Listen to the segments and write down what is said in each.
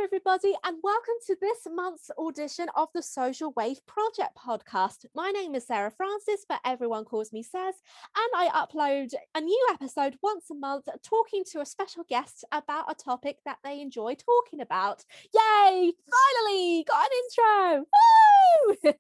everybody, and welcome to this month's audition of the Social Wave Project podcast. My name is Sarah Francis, but everyone calls me Sez, and I upload a new episode once a month talking to a special guest about a topic that they enjoy talking about. Yay! Finally got an intro! Woo!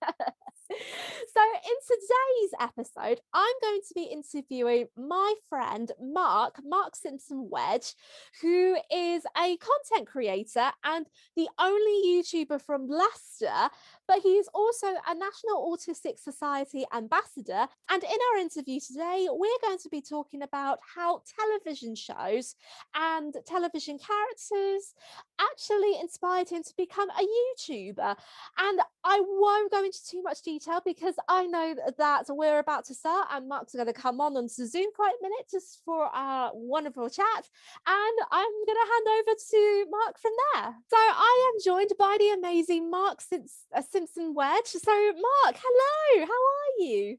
So in today's episode, I'm going to be interviewing my friend Mark Simpson Wedge, who is a content creator and the only YouTuber from Leicester, but he's also a National Autistic Society ambassador. And in our interview today, we're going to be talking about how television shows and television characters actually inspired him to become a YouTuber. And I won't go into too much detail because I know that we're about to start and Mark's going to come on to Zoom quite a minute just for our wonderful chat. And I'm going to hand over to Mark from there. So I am joined by the amazing Mark Simpson Wedge. So Mark, hello, how are you?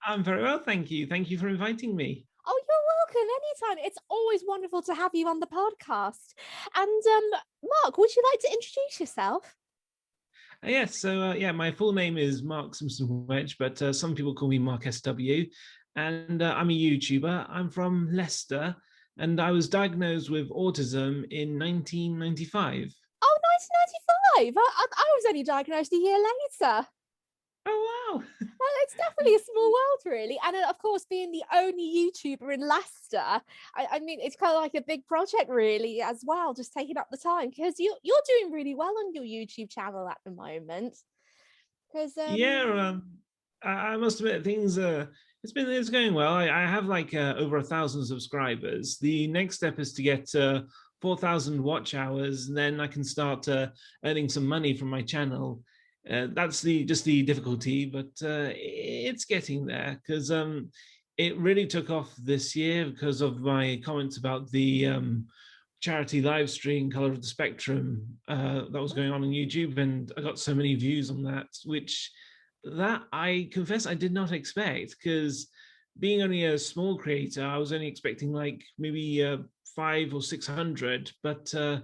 I'm very well, thank you. Thank you for inviting me. Oh, you're welcome anytime. It's always wonderful to have you on the podcast. And Mark, would you like to introduce yourself? Yes, so my full name is Mark Simpson Wedge, but some people call me Mark SW, and I'm a YouTuber. I'm from Leicester, and I was diagnosed with autism in 1995. Oh, 1995. I was only diagnosed a year later. Oh, wow. Well, it's definitely a small world, really. And of course, being the only YouTuber in Leicester, I mean, it's kind of like a big project, really, as well, just taking up the time because you're doing really well on your YouTube channel at the moment. Because Yeah, I must admit, it's going well. I have like over 1,000 subscribers. The next step is to get 4,000 watch hours, and then I can start earning some money from my channel. That's just the difficulty, but it's getting there because it really took off this year because of my comments about the charity live stream Color of the Spectrum that was going on YouTube, and I got so many views on that, which I confess I did not expect, because being only a small creator, I was only expecting like maybe 500 or 600, but I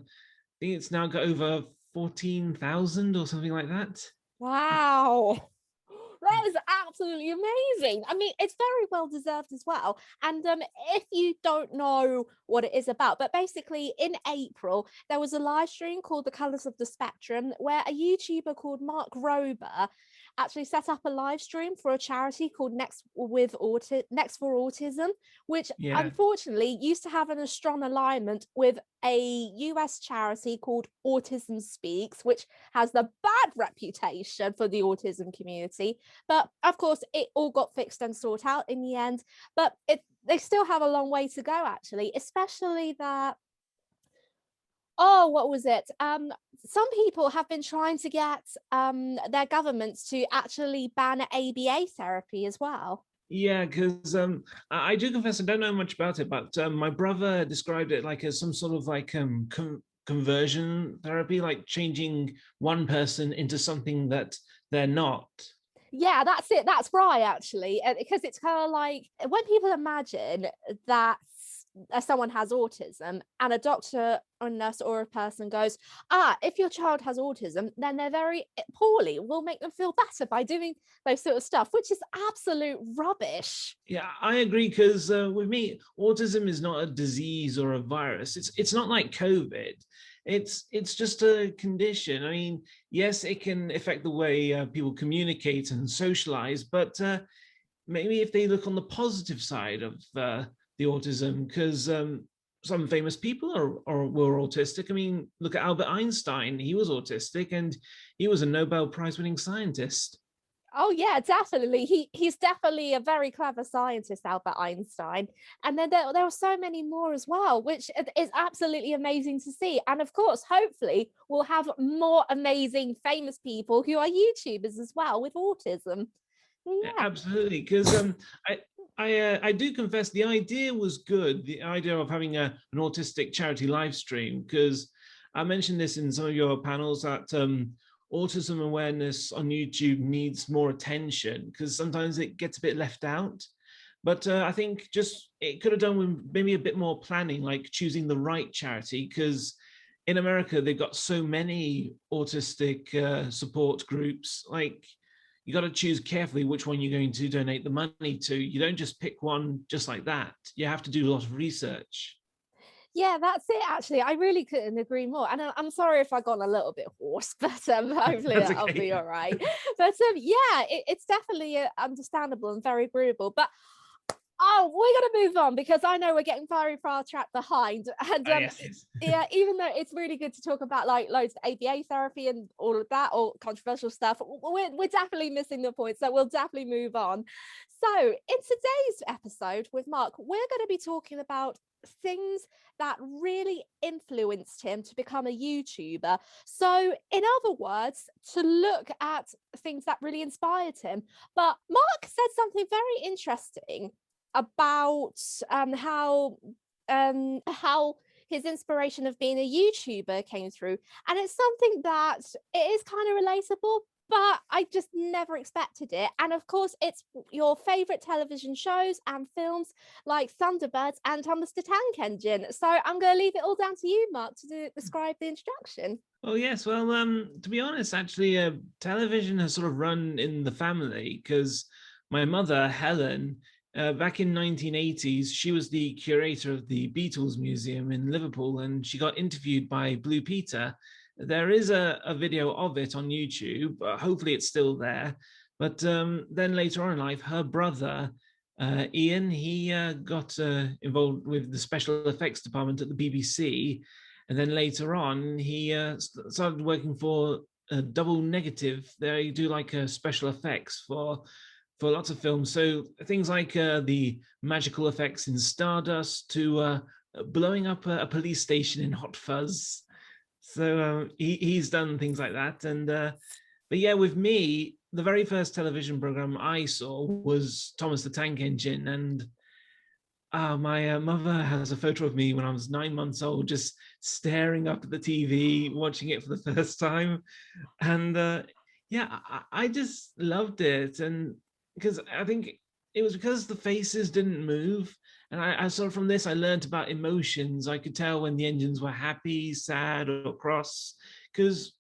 think it's now got over 14,000 or something like that. wow. That is absolutely amazing. I mean, it's very well deserved as well. And if you don't know what it is about, but basically in April, there was a live stream called The Colours of the Spectrum where a YouTuber called Mark Rober actually set up a live stream for a charity called Next for Autism, which Yeah. unfortunately used to have a strong alignment with a US charity called Autism Speaks, which has the bad reputation for the autism community. But of course, it all got fixed and sorted out in the end. But they still have a long way to go, actually, especially that. Oh, what was it? Some people have been trying to get their governments to actually ban ABA therapy as well. Yeah, because I do confess I don't know much about it, but my brother described it like as some sort of like conversion therapy, like changing one person into something that they're not. Yeah, that's it. That's right, actually, because it's kind of like when people imagine that someone has autism and a doctor or a nurse or a person goes, if your child has autism, then they're very poorly. We'll make them feel better by doing those sort of stuff, which is absolute rubbish. Yeah, I agree, because with me, autism is not a disease or a virus. It's not like COVID. It's just a condition. I mean, yes, it can affect the way people communicate and socialize, but maybe if they look on the positive side of the autism, because some famous people were autistic. I mean, look at Albert Einstein. He was autistic, and he was a Nobel Prize-winning scientist. Oh yeah, definitely. He's definitely a very clever scientist, Albert Einstein. And then there are so many more as well, which is absolutely amazing to see. And of course, hopefully, we'll have more amazing, famous people who are YouTubers as well with autism. Yeah, Yeah. absolutely, because I do confess the idea was good. The idea of having an autistic charity live stream, because I mentioned this in some of your panels that autism awareness on YouTube needs more attention, because sometimes it gets a bit left out. But I think just it could have done with maybe a bit more planning, like choosing the right charity, because in America, they've got so many autistic support groups. Like, you got to choose carefully which one you're going to donate the money to. You don't just pick one just like that. You have to do a lot of research. Yeah, that's it. Actually, I really couldn't agree more. And I'm sorry if I got a little bit hoarse, but hopefully That's I'll be okay. all right. But yeah, it's definitely understandable and very agreeable. But oh, we're going to move on because I know we're getting very far trapped behind. And Yes, yes. yeah, even though it's really good to talk about like loads of ABA therapy and all of that, or controversial stuff, we're definitely missing the point. So we'll definitely move on. So in today's episode with Mark, we're going to be talking about things that really influenced him to become a YouTuber. So in other words, to look at things that really inspired him. But Mark said something very interesting about how his inspiration of being a YouTuber came through, and it's something that it is kind of relatable, but I just never expected it. And of course, it's your favorite television shows and films like Thunderbirds and Thomas the Tank Engine. So I'm going to leave it all down to you, Mark, to describe the introduction. Oh yes, well, to be honest, actually, television has sort of run in the family because my mother, Helen, back in 1980s, she was the curator of the Beatles Museum in Liverpool, and she got interviewed by Blue Peter. There is a video of it on YouTube. Hopefully, it's still there. But then later on in life, her brother, Ian, he got involved with the special effects department at the BBC. And then later on, he started working for Double Negative. They do like special effects for lots of films. So things like the magical effects in Stardust to blowing up a police station in Hot Fuzz. So he's done things like that. And but yeah, with me, the very first television program I saw was Thomas the Tank Engine, and my mother has a photo of me when I was 9 months old, just staring up at the TV, watching it for the first time. And yeah, I just loved it. And because I think it was because the faces didn't move. And I sort of from this, I learned about emotions. I could tell when the engines were happy, sad, or cross. Because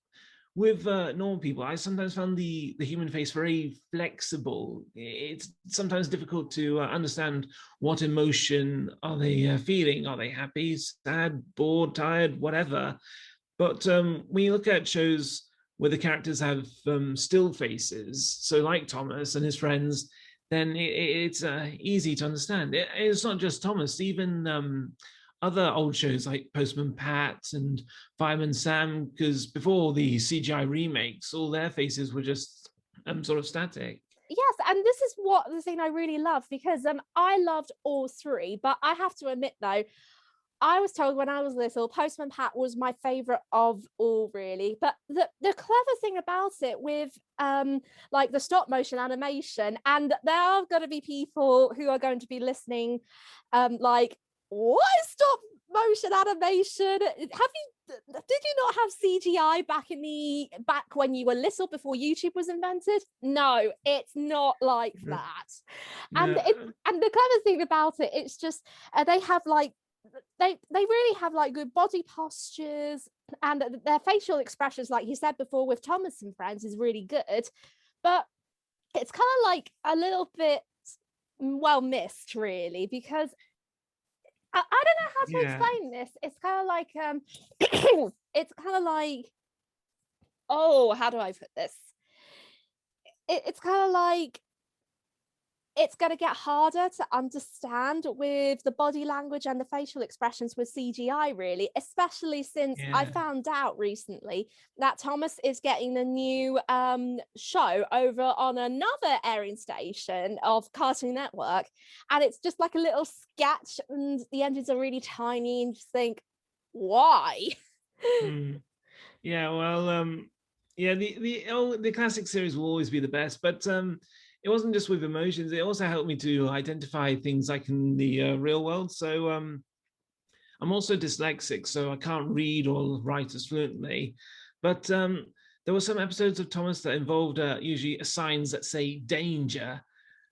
with normal people, I sometimes found the human face very flexible. It's sometimes difficult to understand what emotion are they feeling. Are they happy, sad, bored, tired, whatever? But when you look at shows where the characters have still faces, so like Thomas and his friends, then it's easy to understand. It's not just Thomas, even other old shows like Postman Pat and Fireman Sam, because before the CGI remakes, all their faces were just sort of static. Yes, and this is what the thing I really love, because I loved all three, but I have to admit though, I was told when I was little, Postman Pat was my favorite of all, really. But the clever thing about it with like the stop motion animation, and there are going to be people who are going to be listening, like, what is stop motion animation? Did you not have CGI back when you were little, before YouTube was invented? No, it's not like that. And No. and the clever thing about it, it's just they have like they really have like good body postures, and their facial expressions, like you said before with Thomas and Friends, is really good. But it's kind of like a little bit well missed, really, because I don't know how to Yeah. explain this. It's kind of like it's kind of like, oh, how do I put this? It's kind of like it's going to get harder to understand with the body language and the facial expressions with CGI, really, especially since I Yeah. found out recently that Thomas is getting a new show over on another airing station of Cartoon Network. And it's just like a little sketch, and the engines are really tiny, and you just think, why? Mm. Yeah, well, yeah, the classic series will always be the best, but it wasn't just with emotions. It also helped me to identify things like in the real world. So I'm also dyslexic, so I can't read or write as fluently. But there were some episodes of Thomas that involved usually signs that say danger.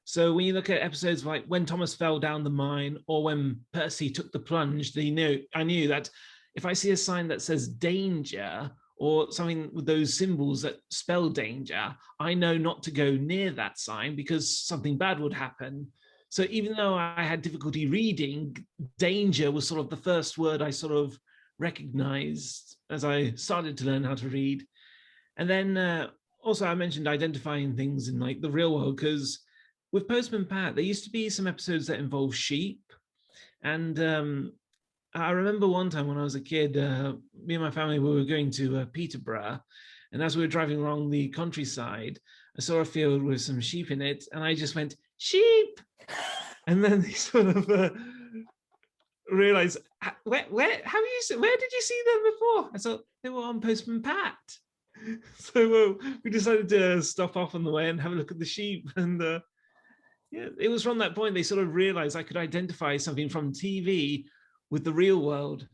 So when you look at episodes like when Thomas fell down the mine or when Percy took the plunge, I knew that if I see a sign that says danger or something with those symbols that spell danger, I know not to go near that sign because something bad would happen. So even though I had difficulty reading, danger was sort of the first word I sort of recognized as I started to learn how to read. And then also I mentioned identifying things in like the real world, because with Postman Pat, there used to be some episodes that involve sheep. And I remember one time when I was a kid, me and my family, we were going to Peterborough. And as we were driving along the countryside, I saw a field with some sheep in it. And I just went, sheep. And then they sort of realized, where did you see them before? I thought they were on Postman Pat. So we decided to stop off on the way and have a look at the sheep. And yeah, it was from that point they sort of realized I could identify something from TV with the real world.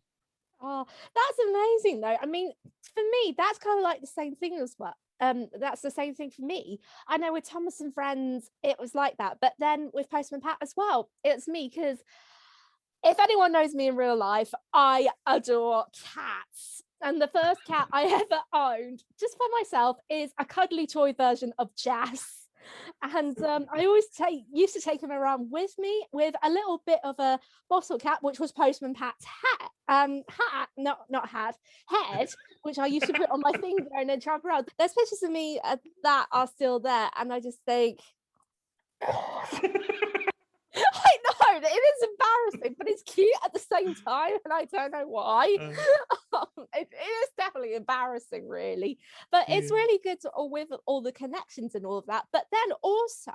Oh, that's amazing though. I mean, for me, that's kind of like the same thing as well. That's the same thing for me. I know with Thomas and Friends, it was like that, but then with Postman Pat as well, it's me, because if anyone knows me in real life, I adore cats. And the first cat I ever owned, just for myself, is a cuddly toy version of Jazz. And I always used to take him around with me with a little bit of a bottle cap, which was Postman Pat's head, which I used to put on my finger and then travel around. There's pictures of me that are still there, and I just think, I know that it is embarrassing, but it's cute at the same time, and I don't know why. It is definitely embarrassing, really, but it's really good with all the connections and all of that. But then also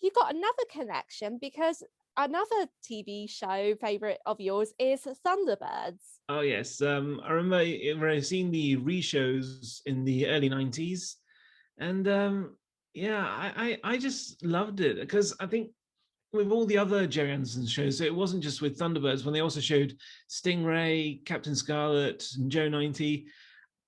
you got another connection, because another TV show favorite of yours is Thunderbirds. Oh yes, I remember seeing the re-shows in the early 90s. And yeah, I just loved it, because I think with all the other Gerry Anderson shows, so it wasn't just with Thunderbirds, when they also showed Stingray, Captain Scarlet, and Joe 90.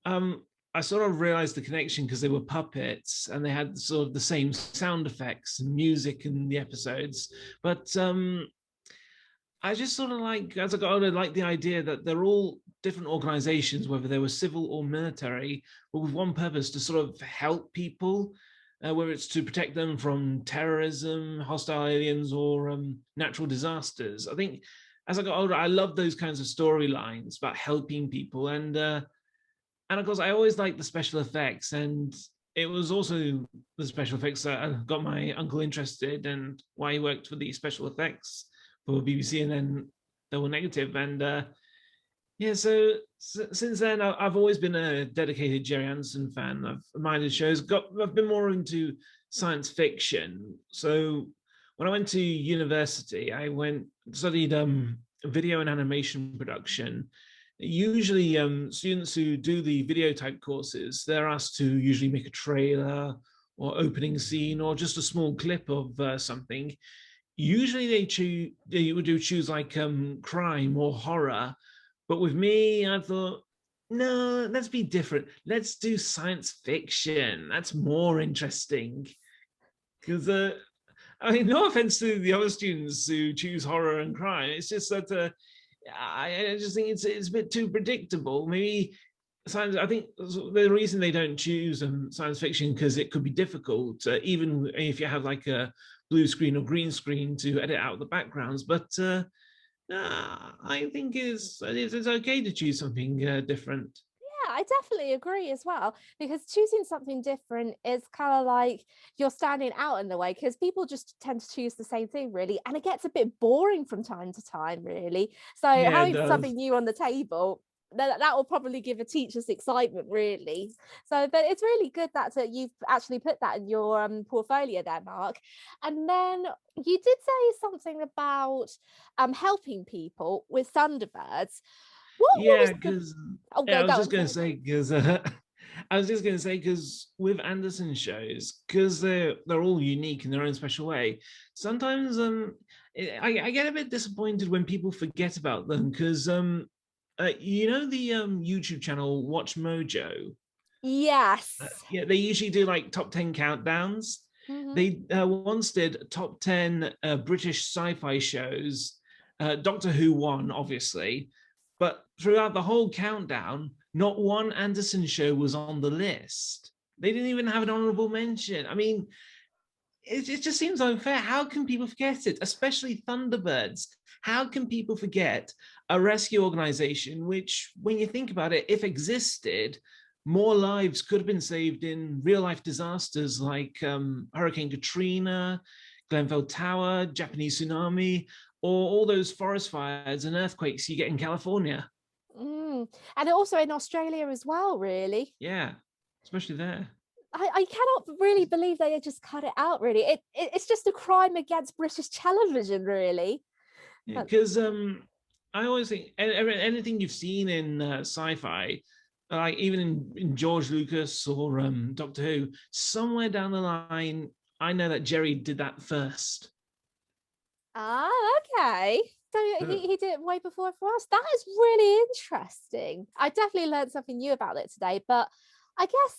I sort of realized the connection because they were puppets and they had sort of the same sound effects and music in the episodes. But I just sort of like, as I got older, like the idea that they're all different organizations, whether they were civil or military, but with one purpose, to sort of help people, whether it's to protect them from terrorism, hostile aliens, or natural disasters. I think as I got older, I loved those kinds of storylines about helping people. And of course, I always liked the special effects. And it was also the special effects that got my uncle interested, and why he worked for the special effects for BBC, and then they were negative. And yeah, so since then, I've always been a dedicated Gerry Anderson fan. I've admired his shows. I've been more into science fiction. So when I went to university, I studied video and animation production. Usually, students who do the video type courses, they're asked to usually make a trailer or opening scene or just a small clip of something. Usually, they would choose like crime or horror, but with me, I thought, no, let's be different. Let's do science fiction. That's more interesting. Because, I mean, no offense to the other students who choose horror and crime. It's just that I just think it's a bit too predictable. Maybe science. I think the reason they don't choose science fiction, because it could be difficult, even if you have like a blue screen or green screen to edit out the backgrounds. But I think it's okay to choose something different. Yeah, I definitely agree as well, because choosing something different is kind of like you're standing out in the way, because people just tend to choose the same thing, really, and it gets a bit boring from time to time, really. So Yeah, it having does. something new on the table, that will probably give a teacher's excitement, really. So but it's really good that you've actually put that in your portfolio there, Mark. And then you did say something about helping people with Thunderbirds. What was Yeah, the because oh yeah, go I was go just on, going to sorry. say because I was just going to say because with Anderson shows, because they're all unique in their own special way. Sometimes I get a bit disappointed when people forget about them, because you know the YouTube channel Watch Mojo. Yes. Yeah, they usually do like top 10 countdowns. Hmm. They once did top 10 British sci-fi shows. Doctor Who won, obviously, But throughout the whole countdown, not one Anderson show was on the list. They didn't even have an honorable mention. I mean, it just seems unfair. How can people forget it? Especially Thunderbirds. How can people forget a rescue organization, which, when you think about it, if existed, more lives could have been saved in real life disasters like Hurricane Katrina, Glenfell Tower, Japanese tsunami, or all those forest fires and earthquakes you get in California. And also in Australia as well, really. Yeah, especially there. I cannot really believe they just cut it out, really. It's just a crime against British television, really. Because I always think anything you've seen in sci-fi, like even in George Lucas or Doctor Who, somewhere down the line, I know that Gerry did that first. Ah, okay. So he did it way before for us. That is really interesting. I definitely learned something new about it today, but I guess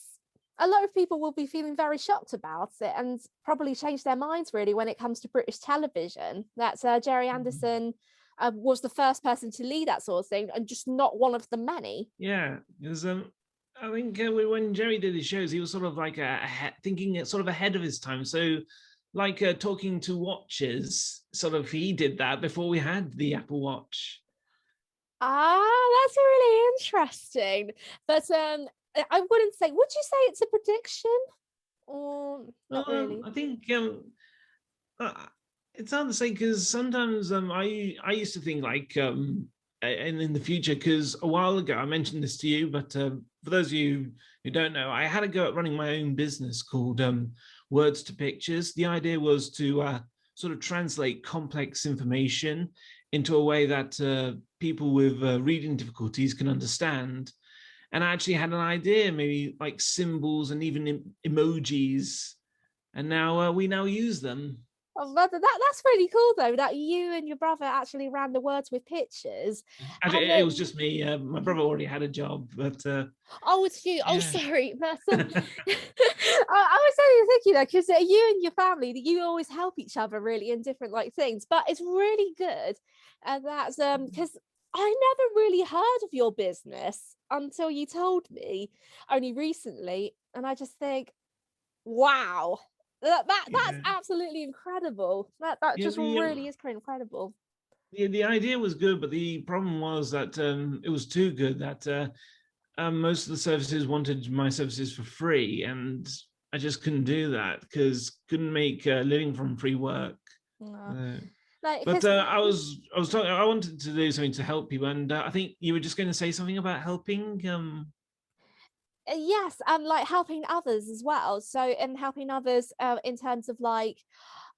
a lot of people will be feeling very shocked about it and probably change their minds really when it comes to British television. That's Gerry Anderson was the first person to lead that sort of thing and just not one of the many. Yeah, because I think when Gerry did his shows, he was sort of like thinking sort of ahead of his time. So like talking to watches, sort of he did that before we had the Apple Watch. Ah, that's really interesting. But I wouldn't say, would you say it's a prediction? Or not really? I think it's hard to say because sometimes I used to think like and in the future, because a while ago I mentioned this to you, but for those of you who don't know, I had a go at running my own business called Words to Pictures. The idea was to sort of translate complex information into a way that people with reading difficulties can understand. And I actually had an idea, maybe like symbols and even emojis, and now we now use them. Oh, that's really cool though, that you and your brother actually ran the Words with Pictures. And Actually, it was just me. My brother already had a job, but oh, it's you. Oh, yeah. sorry. That's I was only thinking that because you and your family, that you always help each other really in different like things. But it's really good, and that's because I never really heard of your business until you told me only recently, and I just think, wow, that's Yeah. absolutely incredible. That Yeah, just really is quite incredible. the idea was good, but the problem was that it was too good that most of the services wanted my services for free, and I just couldn't do that because couldn't make a living from free work. Uh, Uh, like but because I was talking. I wanted to do something to help people, and I think you were just going to say something about helping. yes, and like helping others as well, so and helping others in terms of like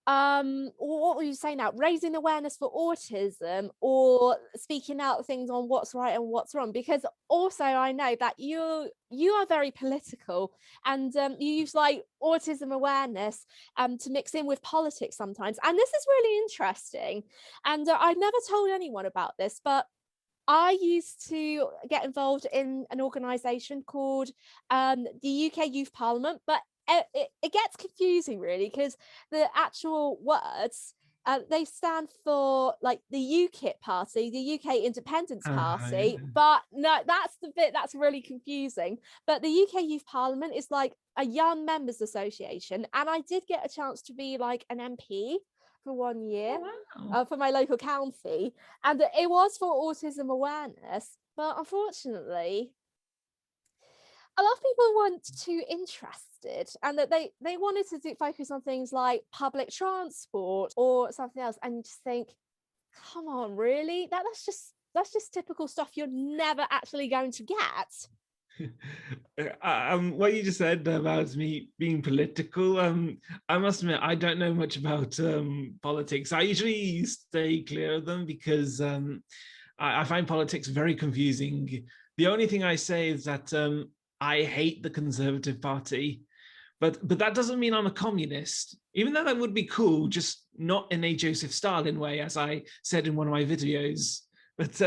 what would you say now, raising awareness for autism or speaking out things on what's right and what's wrong, because also I know that you are very political, and you use like autism awareness to mix in with politics sometimes, and this is really interesting, and I never told anyone about this, but I used to get involved in an organisation called the UK Youth Parliament, but it gets confusing really because the actual words they stand for like the UKIP party, the UK Independence Party, Yeah. but no, that's the bit that's really confusing. But the UK Youth Parliament is like a young members association, and I did get a chance to be like an MP for 1 year Oh, wow. for my local county, and it was for autism awareness, but unfortunately a lot of people weren't too interested, and that they wanted to focus on things like public transport or something else, and you just think, come on, really, that's just typical stuff you're never actually going to get. What you just said about me being political, I must admit I don't know much about politics. I usually stay clear of them because I find politics very confusing. The only thing I say is that I hate the Conservative Party, but that doesn't mean I'm a communist. Even though that would be cool, just not in a Joseph Stalin way, as I said in one of my videos. But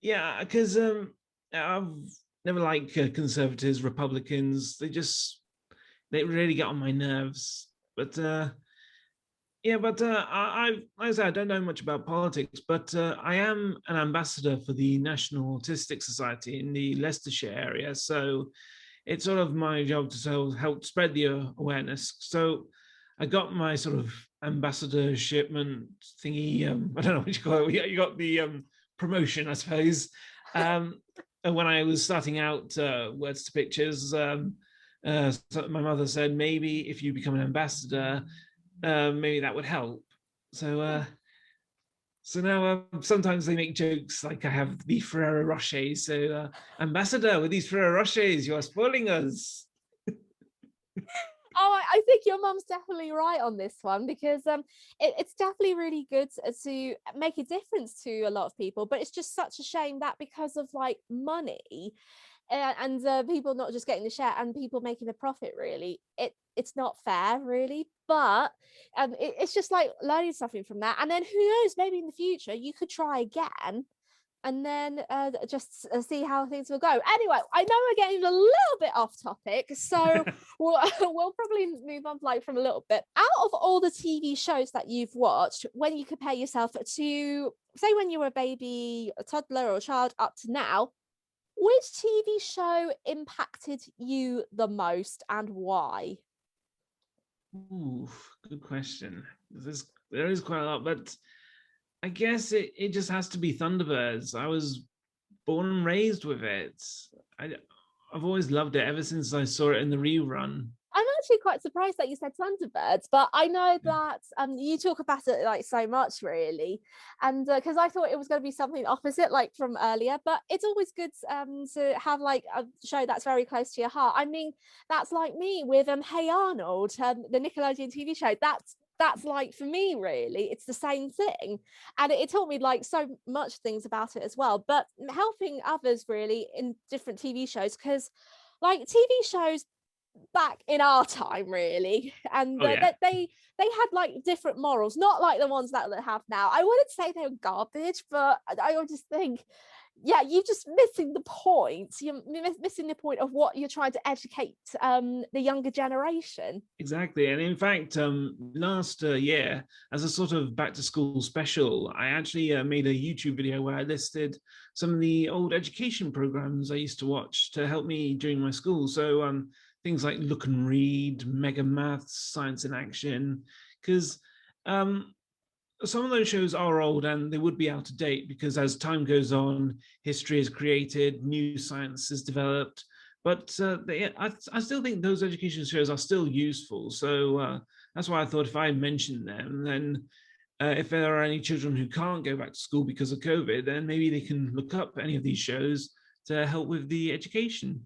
yeah, because I've never liked conservatives, Republicans. They really get on my nerves. But Yeah, but like I say, I don't know much about politics, but I am an ambassador for the National Autistic Society in the Leicestershire area. So it's sort of my job to sort of help spread the awareness. So I got my sort of ambassadorship thingy. I don't know what you call it. You got the promotion, I suppose. When I was starting out Words to Pictures, so my mother said maybe if you become an ambassador, maybe that would help. So so now sometimes they make jokes like I have the Ferrero Rochers. So ambassador with these Ferrero Rochers, you are spoiling us. Oh, I think your mum's definitely right on this one, because it's definitely really good to make a difference to a lot of people, but it's just such a shame that because of like money and people not just getting the share and people making a profit, really it's not fair, really. But it's just like learning something from that, and then who knows, maybe in the future you could try again and then just see how things will go. Anyway, I know we're getting a little bit off topic, so we'll probably move on like from a little bit. Out of all the TV shows that you've watched, when you compare yourself to, say, when you were a baby, a toddler or a child up to now, which TV show impacted you the most and why? Ooh, good question. There is quite a lot, but I guess it just has to be Thunderbirds. I was born and raised with it. I, I've always loved it ever since I saw it in the rerun. I'm actually quite surprised that you said Thunderbirds, but I know that you talk about it like so much, really, and because I thought it was going to be something opposite, like from earlier. But it's always good to have like a show that's very close to your heart. I mean, that's like me with Hey Arnold, the Nickelodeon TV show. That's like, for me, really it's the same thing, and it taught me like so much things about it as well, but helping others really in different TV shows, because like TV shows back in our time, really, and Oh yeah, they had like different morals, not like the ones that they have now. I wouldn't say they were garbage, but I would just think, yeah, you're just missing the point. You're missing the point of what you're trying to educate the younger generation. exactly. And in fact, last year, as a sort of back to school special, I actually made a YouTube video where I listed some of the old education programs I used to watch to help me during my school. So things like Look and Read, Mega Maths, Science in Action, because um, some of those shows are old and they would be out of date because as time goes on, history is created, new science is developed. But I still think those education shows are still useful. So that's why I thought if I mentioned them, then if there are any children who can't go back to school because of COVID, then maybe they can look up any of these shows to help with the education.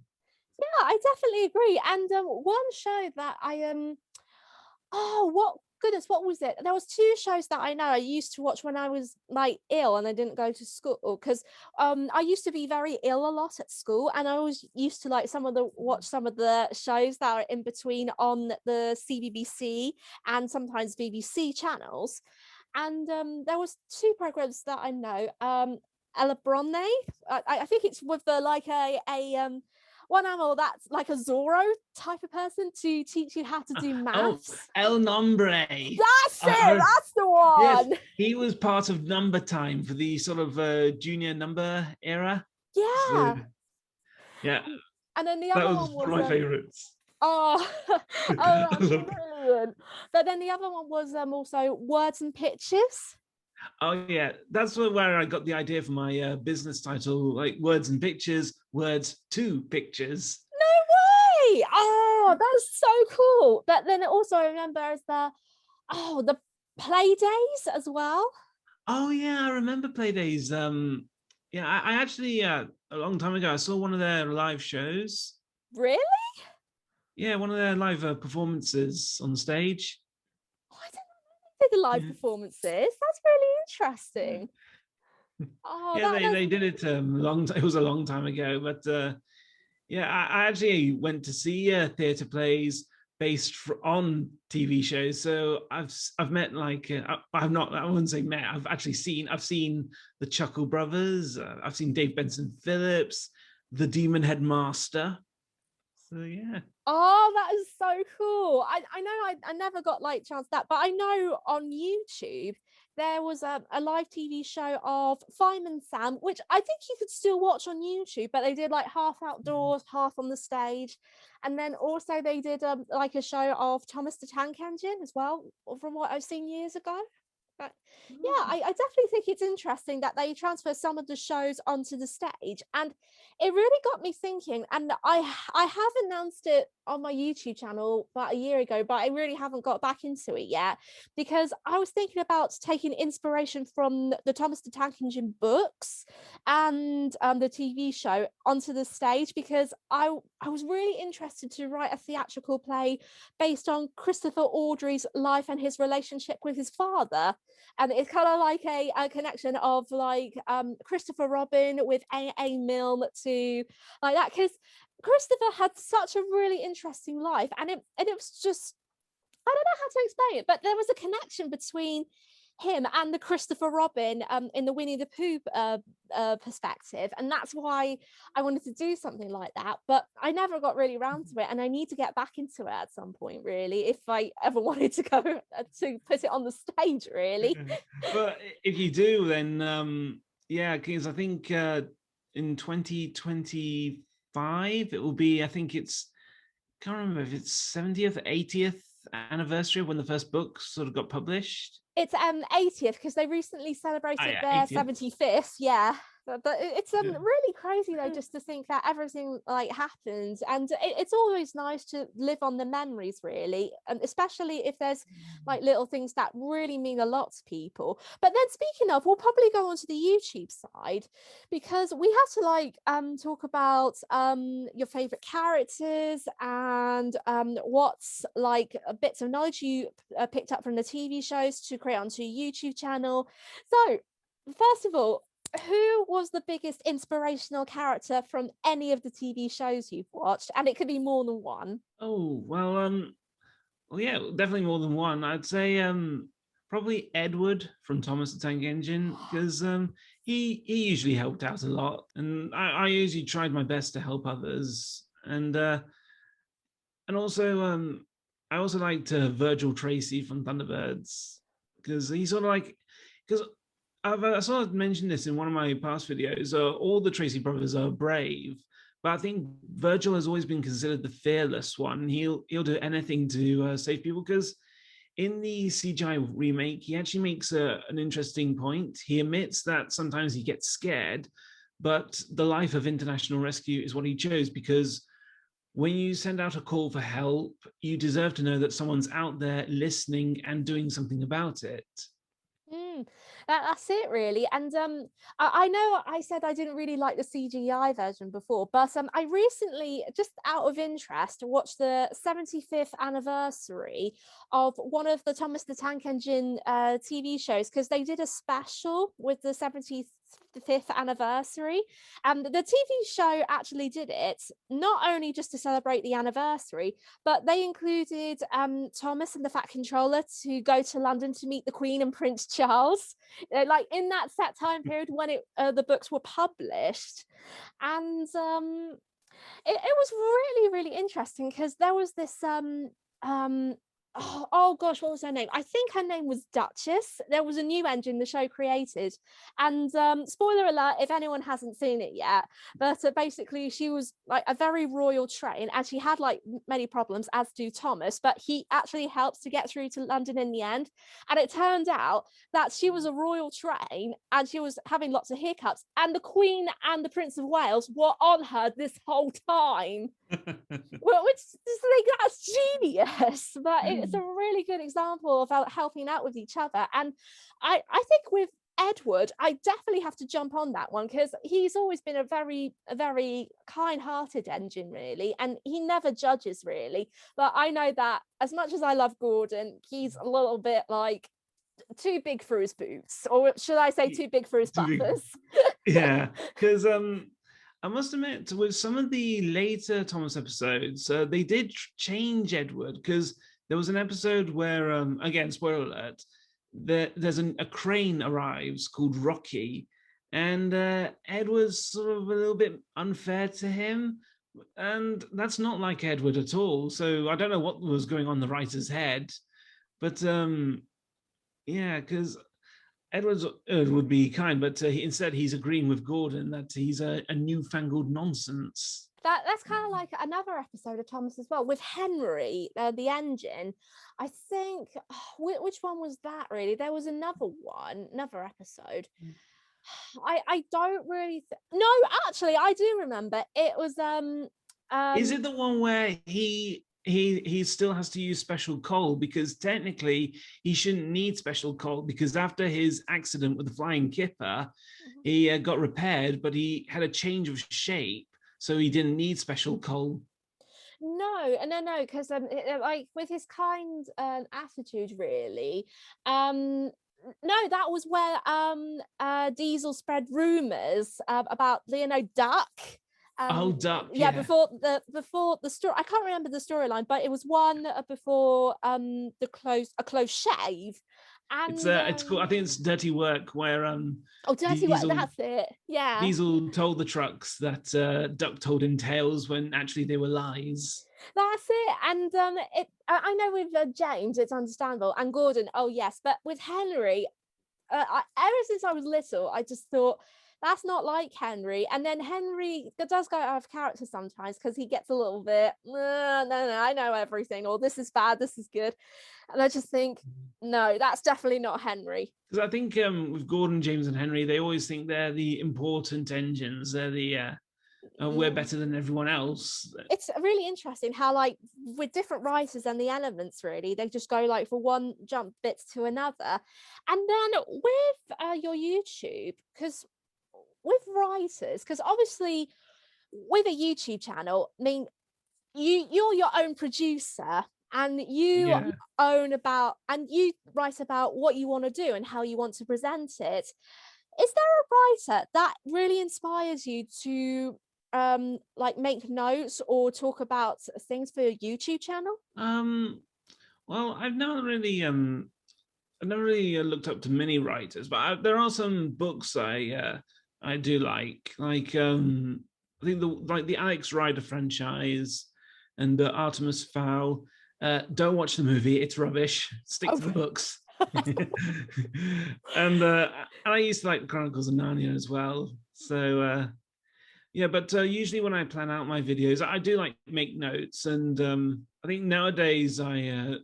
Yeah, I definitely agree. And one show that oh, what goodness, what was it? There was two shows that I know I used to watch when I was like ill and I didn't go to school, because I used to be very ill a lot at school, and I always used to like watch some of the shows that are in between on the CBBC and sometimes BBC channels. And there was two programs that I know. Ella Bronte, I think it's with the like a one animal that's like a Zorro type of person to teach you how to do Oh, maths. El Nombre. That's it. I, That's the yes, one. he was part of Number Time for the sort of junior number era. So Yeah. yeah, And then the that other was one one was of my favorites. oh oh, I that's loved it. brilliant. But then the other one was also Words and Pictures. Oh yeah, that's where I got the idea for my business title, like Words and Pictures, Words to Pictures. No way. Oh, that's so cool. But then also I remember as the play days as well. Oh yeah, I remember Playdays. Yeah, I actually a long time ago I saw one of their live shows. Really? Yeah, one of their live performances on stage. Oh, I didn't know they did the live Yeah. performances. That's really interesting. Oh, Yeah, that they does. they did it it was a long time ago, but yeah, I actually went to see theatre plays based on TV shows. So I've met like I've not I wouldn't say met I've seen the Chuckle Brothers. I've seen Dave Benson Phillips, the Demon Headmaster. So yeah. Oh, that is so cool. I know I never got like chance that, but I know on YouTube there was a live TV show of Fireman Sam, which I think you could still watch on YouTube, but they did like half outdoors, half on the stage. And then also they did like a show of Thomas the Tank Engine as well, from what I've seen years ago. But yeah, I definitely think it's interesting that they transfer some of the shows onto the stage, and it really got me thinking. And I have announced it on my YouTube channel about a year ago, but I really haven't got back into it yet, because I was thinking about taking inspiration from the Thomas the Tank Engine books and the TV show onto the stage, because I was really interested to write a theatrical play based on Christopher Audrey's life and his relationship with his father. And it's kind of like a connection of like Christopher Robin with A. Milne to like that, because Christopher had such a really interesting life, and it was just, I don't know how to explain it, but there was a connection between him and the Christopher Robin in the Winnie the Pooh perspective, and that's why I wanted to do something like that. But I never got really around to it, and I need to get back into it at some point, really, if I ever wanted to go to put it on the stage, really. But if you do, then yeah, because I think in 2025 it will be. I think it's, can't remember if it's 70th, 80th anniversary of when the first book sort of got published. It's 80th, because they recently Oh celebrated yeah, their 80th. 75th. Yeah. But it's Yeah. really crazy though, just to think that everything like happened, and it's always nice to live on the memories, really, and especially if there's like little things that really mean a lot to people. But then speaking of, we'll probably go on to the YouTube side, because we have to like talk about your favorite characters, and what's like bits of knowledge you picked up from the TV shows to create onto your YouTube channel. So first of all, who was the biggest inspirational character from any of the TV shows you've watched? And it could be more than one. Oh well, well, yeah, definitely more than one. I'd say probably Edward from Thomas the Tank Engine, because he usually helped out a lot, and I usually tried my best to help others, and also I also liked Virgil Tracy from Thunderbirds, because he's sort of like, because I sort of mentioned this in one of my past videos. All the Tracy brothers are brave, but I think Virgil has always been considered the fearless one. He'll do anything to save people, because in the CGI remake, he actually makes an interesting point. He admits that sometimes he gets scared, but the life of international rescue is what he chose, because when you send out a call for help, you deserve to know that someone's out there listening and doing something about it. Mm, that's it, really. And I know I said I didn't really like the CGI version before, but I recently, just out of interest, watched the 75th anniversary of one of the Thomas the Tank Engine TV shows, because they did a special with the 75th anniversary, and the TV show actually did it not only just to celebrate the anniversary, but they included Thomas and the Fat Controller to go to London to meet the Queen and Prince Charles, like in that set time period when the books were published. And it was really, really interesting, because there was this um oh gosh, what was her name? I think her name was Duchess. There was a new engine the show created, and spoiler alert if anyone hasn't seen it yet, but basically she was like a very royal train, and she had like many problems, as do Thomas, but he actually helps to get through to London in the end. And it turned out that she was a royal train, and she was having lots of hiccups, and the Queen and the Prince of Wales were on her this whole time. Well, which is like, that's genius, but it's a really good example of helping out with each other. And I think with Edward, I definitely have to jump on that one, because he's always been a very kind-hearted engine, really, and he never judges, really. But I know that as much as I love Gordon, he's a little bit like too big for his boots, or should I say too big for his buffers. Yeah, because I must admit, with some of the later Thomas episodes, they did change Edward, because there was an episode where, again, spoiler alert, there's a crane arrives called Rocky, and Edward's sort of a little bit unfair to him, And that's not like Edward at all. So I don't know what was going on in the writer's head, but yeah, because Edward's would be kind, but instead he's agreeing with Gordon that he's a newfangled nonsense. That's kind of like another episode of Thomas as well with Henry, the engine. I think which one was that really? There was another episode. I don't really no, actually I do remember. It was Is it the one where he still has to use special coal because technically he shouldn't need special coal because after his accident with the flying kipper, he got repaired, but he had a change of shape, so he didn't need special coal. No, because like with his kind attitude, really. No, that was where Diesel spread rumors about Duck. Oh, Duck, yeah, yeah. before the story. I can't remember the storyline, but it was one before a close shave. And It's cool. I think it's Dirty Work where oh, Dirty Work, Diesel that's it. Yeah. Diesel told the trucks that Duck told him tales when actually they were lies. That's it. And I know with James, it's understandable, and Gordon, oh yes, but with Henry, ever since I was little, I just thought that's not like Henry. And then Henry does go out of character sometimes because he gets a little bit, no, I know everything, or this is bad, this is good. And I just think, no, that's definitely not Henry. Because I think with Gordon, James, and Henry, they always think they're the important engines. They're the we're better than everyone else. It's really interesting how, like, with different writers and the elements, really, they just go like for one jump bits to another. And then with your YouTube, because with writers, because obviously with a YouTube channel, I mean, you're your own producer and you you write about what you want to do and how you want to present it. Is there a writer that really inspires you to like make notes or talk about things for your YouTube channel? Well, I've never really looked up to many writers, but there are some books I do like I think the Alex Rider franchise and the Artemis Fowl. Don't watch the movie; it's rubbish. Stick to the books. And I used to like the Chronicles of Narnia as well. So yeah, but usually when I plan out my videos, I do like make notes, and I think nowadays I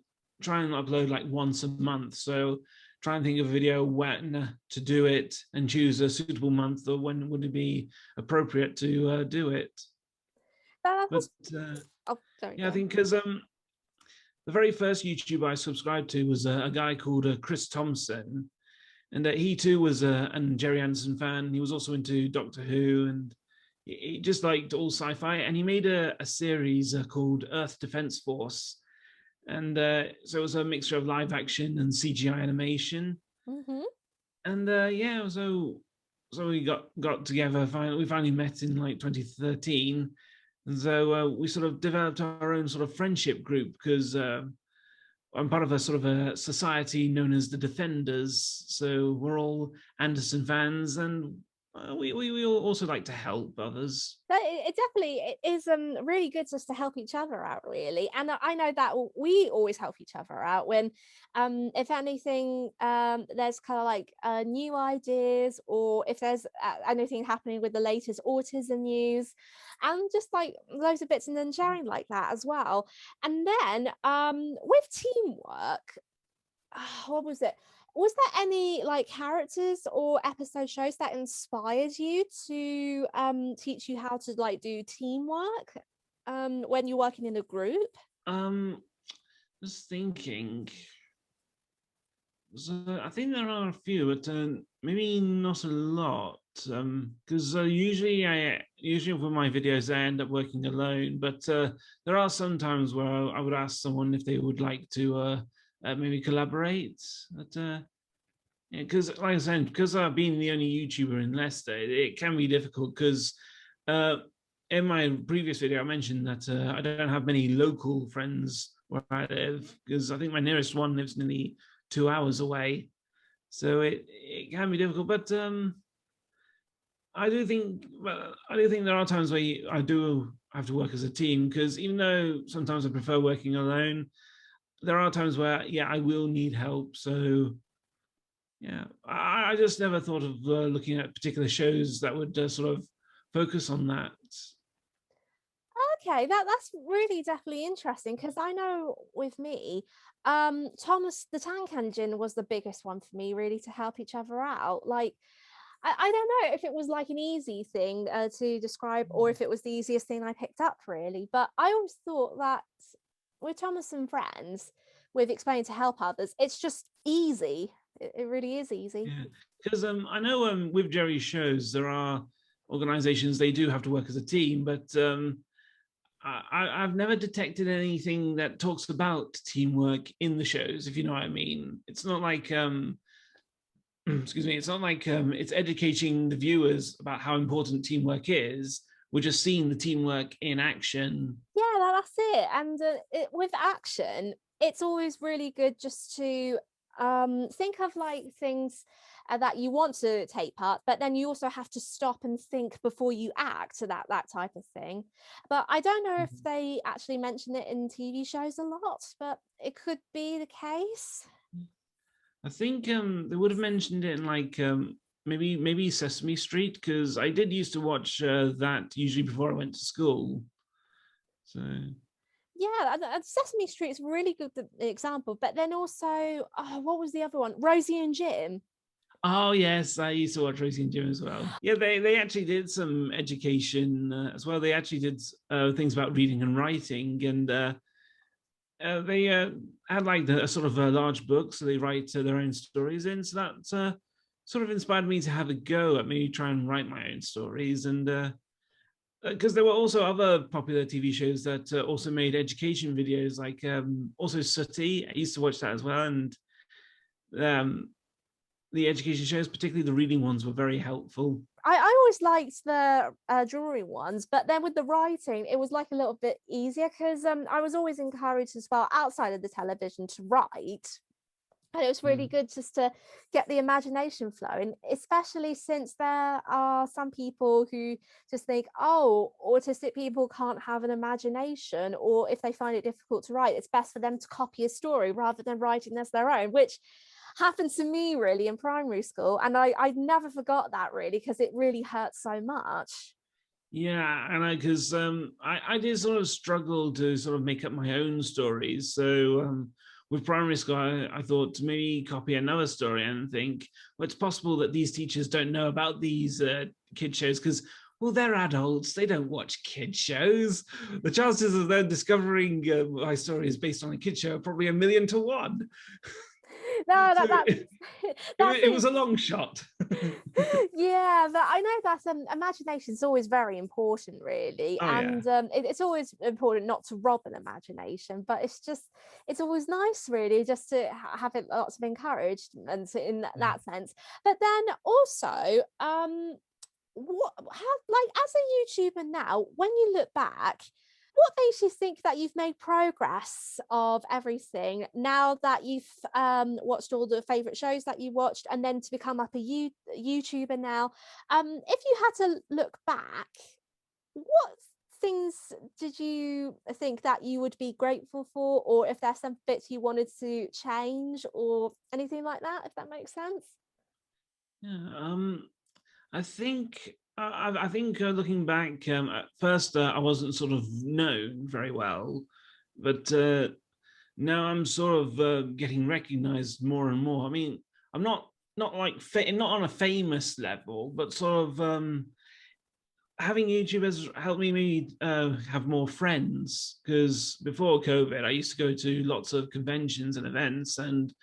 try and upload like once a month. So try and think of a video when to do it and choose a suitable month or when would it be appropriate to do it. But Sorry, yeah, I think because the very first YouTuber I subscribed to was a guy called Chris Thompson, and he too was a Gerry Anderson fan. He was also into Doctor Who, and he just liked all sci-fi. And he made a series called Earth Defense Force, and so it was a mixture of live action and CGI animation. And yeah, so we got together. We finally met in like 2013. And so we sort of developed our own sort of friendship group because I'm part of a sort of a society known as the Defenders. So we're all Anderson fans, and we also like to help others. It definitely is really good just to help each other out, really. And I know that we always help each other out when if anything there's kind of like new ideas, or if there's anything happening with the latest autism news, and just like loads of bits, and then sharing like that as well. And then with teamwork, what was it? Was there any like characters or episode shows that inspired you to teach you how to like do teamwork when you're working in a group? Just thinking. So I think there are a few, but maybe not a lot. Because usually for my videos I end up working alone, but there are some times where I would ask someone if they would like to maybe collaborate. But because like I said, because I've been the only YouTuber in Leicester, it can be difficult because in my previous video I mentioned that I don't have many local friends where I live, because I think my nearest one lives nearly 2 hours away. So it can be difficult, but I do think there are times where I do have to work as a team, because even though sometimes I prefer working alone, there are times where, yeah, I will need help. So yeah, I just never thought of looking at particular shows that would sort of focus on that. Okay, that's really definitely interesting, because I know with me, Thomas the Tank Engine was the biggest one for me, really, to help each other out. Like, I don't know if it was like an easy thing to describe, or if it was the easiest thing I picked up, really. But I always thought that with Thomas and Friends, with explaining to help others, it's just easy. It really is easy. Yeah, because I know with Gerry's shows there are organizations, they do have to work as a team, but I've never detected anything that talks about teamwork in the shows, if you know what I mean. It's not like excuse me, it's not like it's educating the viewers about how important teamwork is. We're just seeing the teamwork in action. Yeah, that's it. And with action, it's always really good just to think of like things that you want to take part, but then you also have to stop and think before you act, so that type of thing. But I don't know if Mhm. they actually mention it in TV shows a lot, but it could be the case. I think they would have mentioned it in like maybe Sesame Street, because I did used to watch that usually before I went to school. So Yeah, and Sesame Street is really good example. But then also, oh, what was the other one? Rosie and Jim. oh yes, I used to watch Rosie and Jim as well. Yeah, they actually did some education as well. They actually did things about reading and writing, and they had like a sort of a large book, so they write their own stories in. So that sort of inspired me to have a go at maybe try and write my own stories. And because there were also other popular TV shows that also made education videos, like also Sooty. I used to watch that as well, and um, the education shows, particularly the reading ones, were very helpful. I always liked the drawing ones, but then with the writing, it was like a little bit easier, because I was always encouraged as well outside of the television to write. And it was really Mm. good just to get the imagination flowing, especially since there are some people who just think, oh, autistic people can't have an imagination, or if they find it difficult to write, it's best for them to copy a story rather than writing as their own, which happened to me really in primary school. And I never forgot that, really, because it really hurts so much. Yeah, and because I did sort of struggle to sort of make up my own stories. So with primary school, I thought to maybe copy another story and think, well, it's possible that these teachers don't know about these kid shows, because, well, they're adults. They don't watch kid shows. The chances of them discovering my story is based on a kid show are probably 1,000,000 to 1. No, So that's that's it was it. a long shot. Yeah, but I know that imagination is always very important, really. Oh yeah. And it's always important not to rob an imagination, but it's always nice, really, just to have it lots of encouragement in that sense. But then also, how, like, as a YouTuber now, when you look back, what makes you think that you've made progress of everything now that you've watched all the favorite shows that you watched, and then to become up a YouTuber now? If you had to look back, what things did you think that you would be grateful for, or if there's some bits you wanted to change or anything like that, if that makes sense? Yeah. I think I think looking back, at first I wasn't sort of known very well, but now I'm sort of getting recognized more and more. I mean, I'm not like not on a famous level, but sort of having YouTube has helped me maybe have more friends, because before COVID, I used to go to lots of conventions and events, and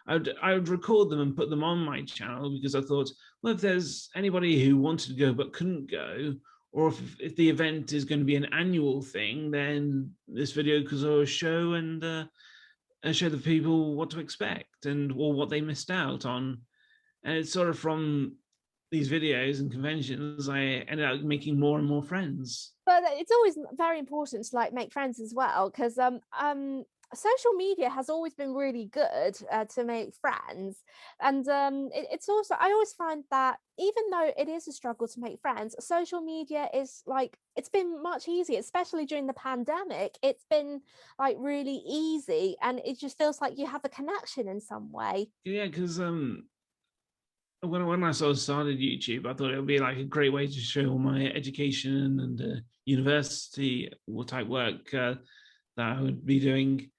I would record them and put them on my channel, because I thought, well, if there's anybody who wanted to go but couldn't go, or if the event is going to be an annual thing, then this video could sort of show and show the people what to expect and or what they missed out on. And it's sort of from these videos and conventions, I ended up making more and more friends. But it's always very important to like make friends as well, because social media has always been really good to make friends, and it's also, I always find that even though it is a struggle to make friends, social media is like, it's been much easier, especially during the pandemic. It's been like really easy, and it just feels like you have a connection in some way. Yeah, because when I sort of started YouTube, I thought it would be like a great way to show all my education and university type work that I would be doing.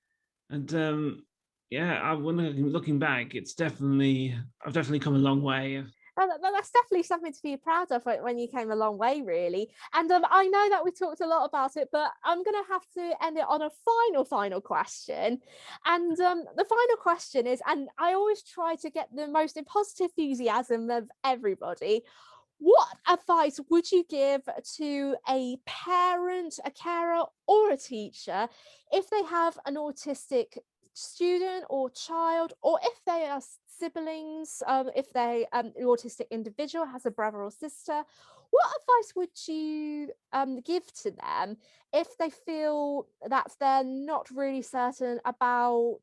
And yeah, when looking back, I've definitely come a long way. That's definitely something to be proud of when you came a long way, really. And I know that we talked a lot about it, but I'm going to have to end it on a final question. And the final question is, and I always try to get the most positive enthusiasm of everybody. What advice would you give to a parent, a carer, or a teacher if they have an autistic student or child, or if they are siblings, if they an autistic individual has a brother or sister? What advice would you give to them if they feel that they're not really certain about,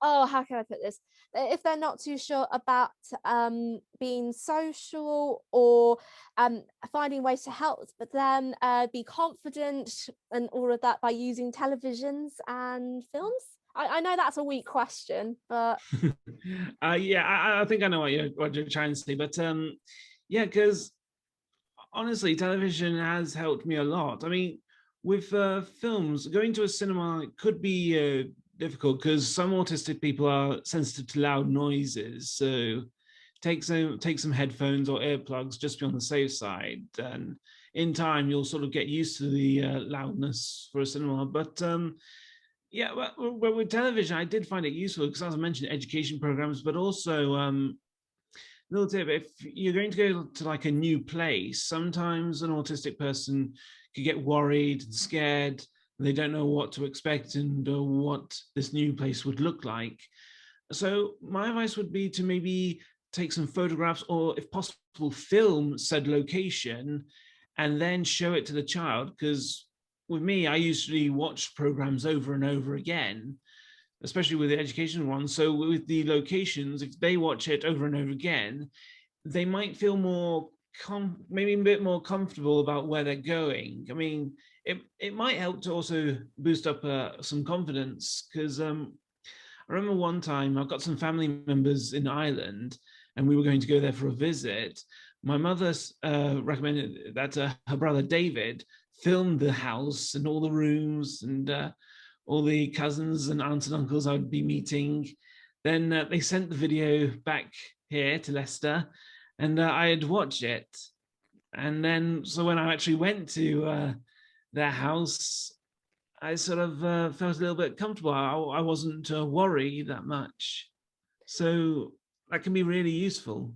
oh, how can I put this, if they're not too sure about being social, or finding ways to help, but then be confident and all of that by using televisions and films? I know that's a weak question, but Yeah, I think I know what you're trying to say, but yeah, because honestly, television has helped me a lot. I mean, with films, going to a cinema could be difficult because some autistic people are sensitive to loud noises. So take some headphones or earplugs just to be on the safe side. And in time, you'll sort of get used to the loudness for a cinema. But yeah, well, with television, I did find it useful because, as I mentioned, education programs, but also little tip: if you're going to go to like a new place, sometimes an autistic person could get worried and scared, and they don't know what to expect and what this new place would look like. So my advice would be to maybe take some photographs, or if possible film said location, and then show it to the child. Because with me, I usually watch programs over and over again, especially with the education ones. So with the locations, if they watch it over and over again, they might feel more maybe a bit more comfortable about where they're going. I mean, it might help to also boost up some confidence, because I remember one time I've got some family members in Ireland, and we were going to go there for a visit. My mother recommended that her brother David filmed the house and all the rooms and all the cousins and aunts and uncles I would be meeting. Then they sent the video back here to Leicester, and I had watched it. And then, so when I actually went to their house, I sort of felt a little bit comfortable. I wasn't worried that much. So that can be really useful.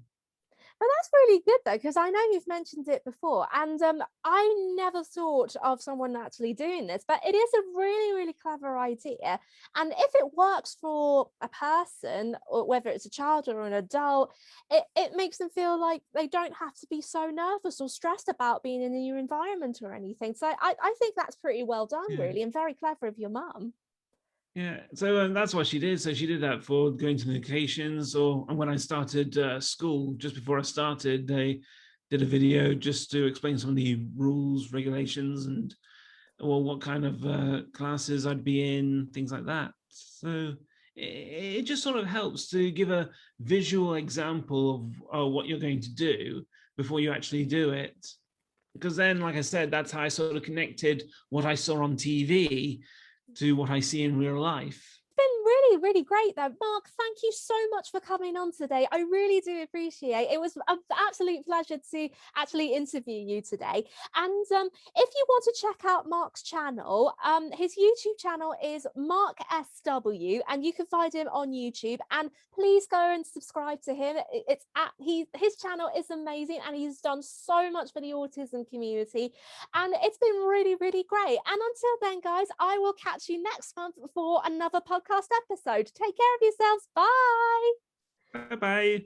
but that's really good though, because I know you've mentioned it before, and I never thought of someone actually doing this, but it is a really, really clever idea. And if it works for a person, or whether it's a child or an adult, it makes them feel like they don't have to be so nervous or stressed about being in a new environment or anything. So I think that's pretty well done, Yeah. really, and very clever of your mum. Yeah, so that's what she did. So she did that for going to the occasions, or and when I started school, just before I started, they did a video just to explain some of the rules, regulations, and well, what kind of classes I'd be in, things like that. So it just sort of helps to give a visual example of what you're going to do before you actually do it. Because then, like I said, that's how I sort of connected what I saw on TV to what I see in real life. Been really, really great though. Mark, thank you so much for coming on today. I really do appreciate it. It was an absolute pleasure to actually interview you today. And if you want to check out Mark's channel, his YouTube channel is Mark SW, and you can find him on YouTube. And please go and subscribe to him. His channel is amazing, and he's done so much for the autism community. And it's been really, really great. And until then, guys, I will catch you next month for another podcast episode. Take care of yourselves. Bye. Bye bye.